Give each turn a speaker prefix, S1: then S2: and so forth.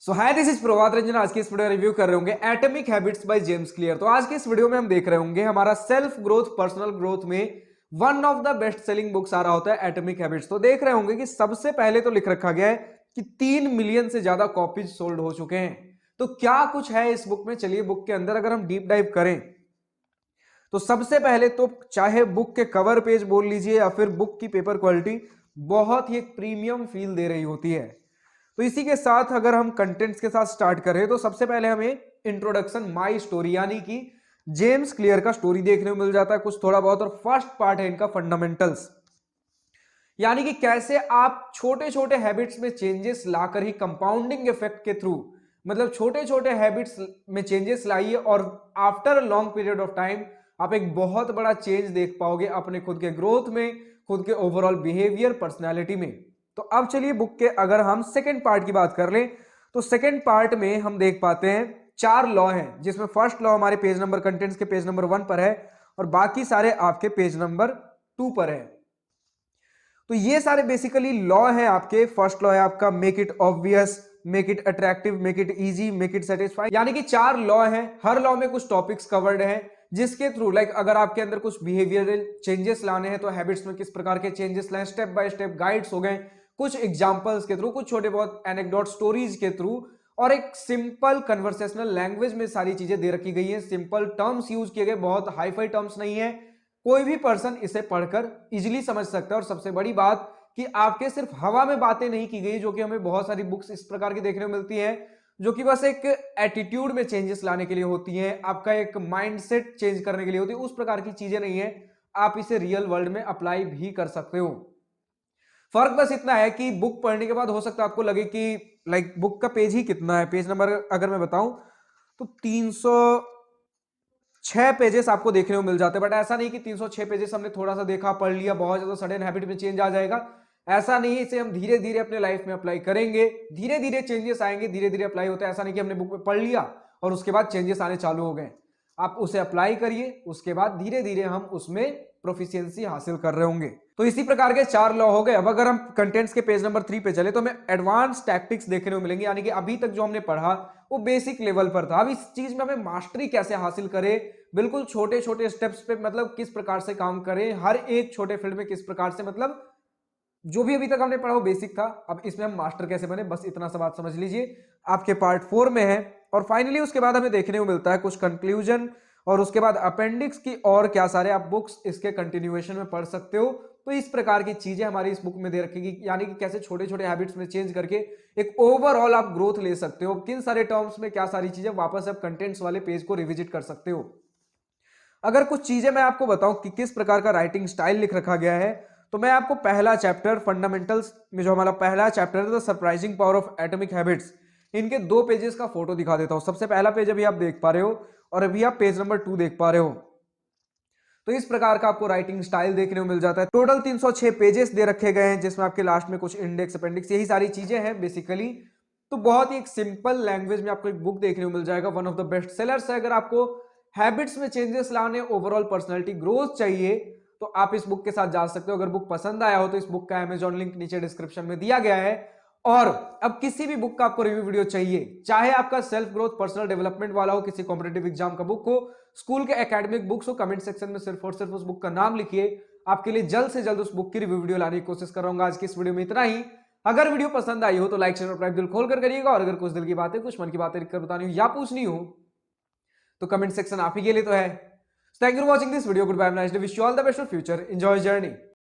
S1: So hi, this is Prabhat Ranjan. आज की इस वीडियो रिव्यू कर रहे होंगे atomic habits by James clear. तो आज की इस वीडियो में हम देख रहे होंगे हमारा सेल्फ ग्रोथ, पर्सनल ग्रोथ में one of the best selling books आ रहा होता है एटॉमिक हैबिट्स। तो देख रहे होंगे कि सबसे पहले तो लिख रखा गया है कि 3 मिलियन से ज्यादा कॉपीज सोल्ड हो चुके हैं। तो क्या कुछ है इस बुक में, चलिए बुक के अंदर अगर हम डीप डाइव करें तो सबसे पहले तो चाहे बुक के कवर पेज बोल लीजिए या फिर बुक की पेपर क्वालिटी बहुत ही एक प्रीमियम फील दे रही होती है। तो इसी के साथ अगर हम कंटेंट्स के साथ स्टार्ट करें तो सबसे पहले हमें इंट्रोडक्शन माई स्टोरी यानी कि जेम्स क्लियर का स्टोरी देखने को मिल जाता है कुछ थोड़ा बहुत। और फर्स्ट पार्ट है इनका फंडामेंटल्स, यानी कि कैसे आप छोटे छोटे हैबिट्स में चेंजेस लाकर ही कंपाउंडिंग इफेक्ट के थ्रू, मतलब छोटे छोटे हैबिट्स में चेंजेस लाइए और after a long period of time आप एक बहुत बड़ा चेंज देख पाओगे अपने खुद के ग्रोथ में, खुद के ओवरऑल बिहेवियर, पर्सनैलिटी में। तो अब चलिए बुक के अगर हम सेकेंड पार्ट की बात कर लें तो सेकेंड पार्ट में हम देख पाते हैं 4 लॉ हैं, जिसमें फर्स्ट लॉ हमारे पेज नंबर कंटेंट्स के पेज नंबर 1 पर है और बाकी सारे आपके पेज नंबर 2 पर है। तो ये सारे बेसिकली लॉ है आपके। फर्स्ट लॉ है आपका make it obvious, make it attractive, make it easy, make it satisfying, यानी कि 4 लॉ हैं। हर लॉ में कुछ टॉपिक्स कवर्ड हैं जिसके थ्रू अगर आपके अंदर कुछ बिहेवियरल चेंजेस लाने हैं तो हैबिट्स में किस प्रकार के चेंजेस लाएं, स्टेप बाय स्टेप गाइड्स हो गए, कुछ एग्जांपल्स के थ्रू, कुछ छोटे बहुत एनेक्डोट स्टोरीज के थ्रू, और एक सिंपल कन्वर्सेशनल लैंग्वेज में सारी चीजें दे रखी गई हैं। सिंपल टर्म्स यूज किए गए, बहुत हाई फाई टर्म्स नहीं है, कोई भी पर्सन इसे पढ़कर इजीली समझ सकता है। और सबसे बड़ी बात कि आपके सिर्फ हवा में बातें नहीं की गई, जो कि हमें बहुत सारी बुक्स इस प्रकार की देखने को मिलती हैं जो कि बस एक एटीट्यूड में चेंजेस लाने के लिए होती हैं, आपका एक माइंडसेट चेंज करने के लिए होती है, उस प्रकार की चीजें नहीं है। आप इसे रियल वर्ल्ड में अप्लाई भी कर सकते हो। फर्क बस इतना है कि बुक पढ़ने के बाद हो सकता है आपको लगे कि बुक का पेज ही कितना है। पेज नंबर अगर मैं बताऊं तो 306 पेजेस आपको देखने को मिल जाते हैं। बट ऐसा नहीं कि 306 पेजेस हमने थोड़ा सा देखा, पढ़ लिया, बहुत ज्यादा सडन हैबिट में चेंज आ जाएगा, ऐसा नहीं है। इसे हम धीरे धीरे अपने लाइफ में अप्लाई करेंगे, धीरे धीरे चेंजेस आएंगे, धीरे धीरे अप्लाई होता है। ऐसा नहीं कि हमने बुक में पढ़ लिया और उसके बाद चेंजेस आने चालू हो गए। आप उसे अप्लाई करिए, उसके बाद धीरे धीरे हम उसमें प्रोफिशिएंसी हासिल कर रहे होंगे। तो इसी प्रकार के 4 लॉ हो गए। अब अगर हम कंटेंट्स के पेज नंबर 3 पे चले तो हमें एडवांस टैक्टिक्स देखने को मिलेंगे, यानी कि अभी तक जो हमने पढ़ा वो बेसिक लेवल पर था। अब इस चीज में हमें मास्टरी कैसे हासिल करें, बिल्कुल छोटे छोटे स्टेप्स पे, मतलब किस प्रकार से काम करें हर एक छोटे फील्ड में, किस प्रकार से, मतलब जो भी अभी तक हमने पढ़ा वो बेसिक था। अब इसमें हम मास्टर कैसे बने, बस इतना सा बात समझ लीजिए, आपके पार्ट 4 में है। और फाइनली उसके बाद हमें देखने को मिलता है कुछ कंक्लूजन और उसके बाद अपेंडिक्स की, और क्या सारे आप बुक्स इसके कंटिन्यूएशन में पढ़ सकते हो। तो इस प्रकार की चीजें हमारी इस बुक में दे रखेगी, यानी कि कैसे छोटे छोटे हैबिट्स में चेंज करके एक ओवरऑल आप ग्रोथ ले सकते हो, किन सारे टर्म्स में क्या सारी चीजें, वापस आप कंटेंट्स वाले पेज को रिविजिट कर सकते हो। अगर कुछ चीजें मैं आपको बताऊं कि किस प्रकार का राइटिंग स्टाइल लिख रखा गया है, तो मैं आपको पहला चैप्टर फंडामेंटल्स में, जो हमारा पहला चैप्टर है the surprising power of atomic habits, इनके 2 पेजेस का फोटो दिखा देता हूं। सबसे पहला पेज अभी आप देख पा रहे हो और अभी आप पेज नंबर 2 देख पा रहे हो। तो इस प्रकार का आपको राइटिंग स्टाइल देखने को मिल जाता है। टोटल 306 पेजेस दे रखे गए हैं, जिसमें आपके लास्ट में कुछ इंडेक्स, अपेंडिक्स, यही सारी चीजें हैं बेसिकली। तो बहुत ही एक सिंपल लैंग्वेज में आपको एक बुक देखने को मिल जाएगा। One of the best sellers है। अगर आपको हैबिट्स में चेंजेस लाने, ओवरऑल पर्सनैलिटी ग्रोथ चाहिए तो आप इस बुक के साथ जा सकते हो। अगर बुक पसंद आया हो तो इस बुक का अमेजॉन लिंक नीचे डिस्क्रिप्शन में दिया गया है। और अब किसी भी बुक का आपको रिव्यू वीडियो चाहिए, चाहे आपका सेल्फ ग्रोथ, पर्सनल डेवलपमेंट वाला हो, किसी कॉम्पिटेटिव एग्जाम का बुक हो, स्कूल के एकेडमिक बुक्स हो, कमेंट सेक्शन में सिर्फ और सिर्फ उस बुक का नाम लिखिए। आपके लिए जल्द से जल्द उस बुक की रिव्यू वीडियो लाने की कोशिश कर रहा हूं। आज की इस वीडियो में इतना ही। अगर वीडियो पसंद आई हो तो लाइक, शेयर, सब्सक्राइब दिल खोल कर करिएगा। और अगर कुछ दिल की बातें, कुछ मन की बातें लिखकर बतानी हो या पूछनी हो तो कमेंट सेक्शन आप ही के लिए तो है। Thank you for watching this video. Goodbye, nice day, wish you all the best for future, enjoy journey.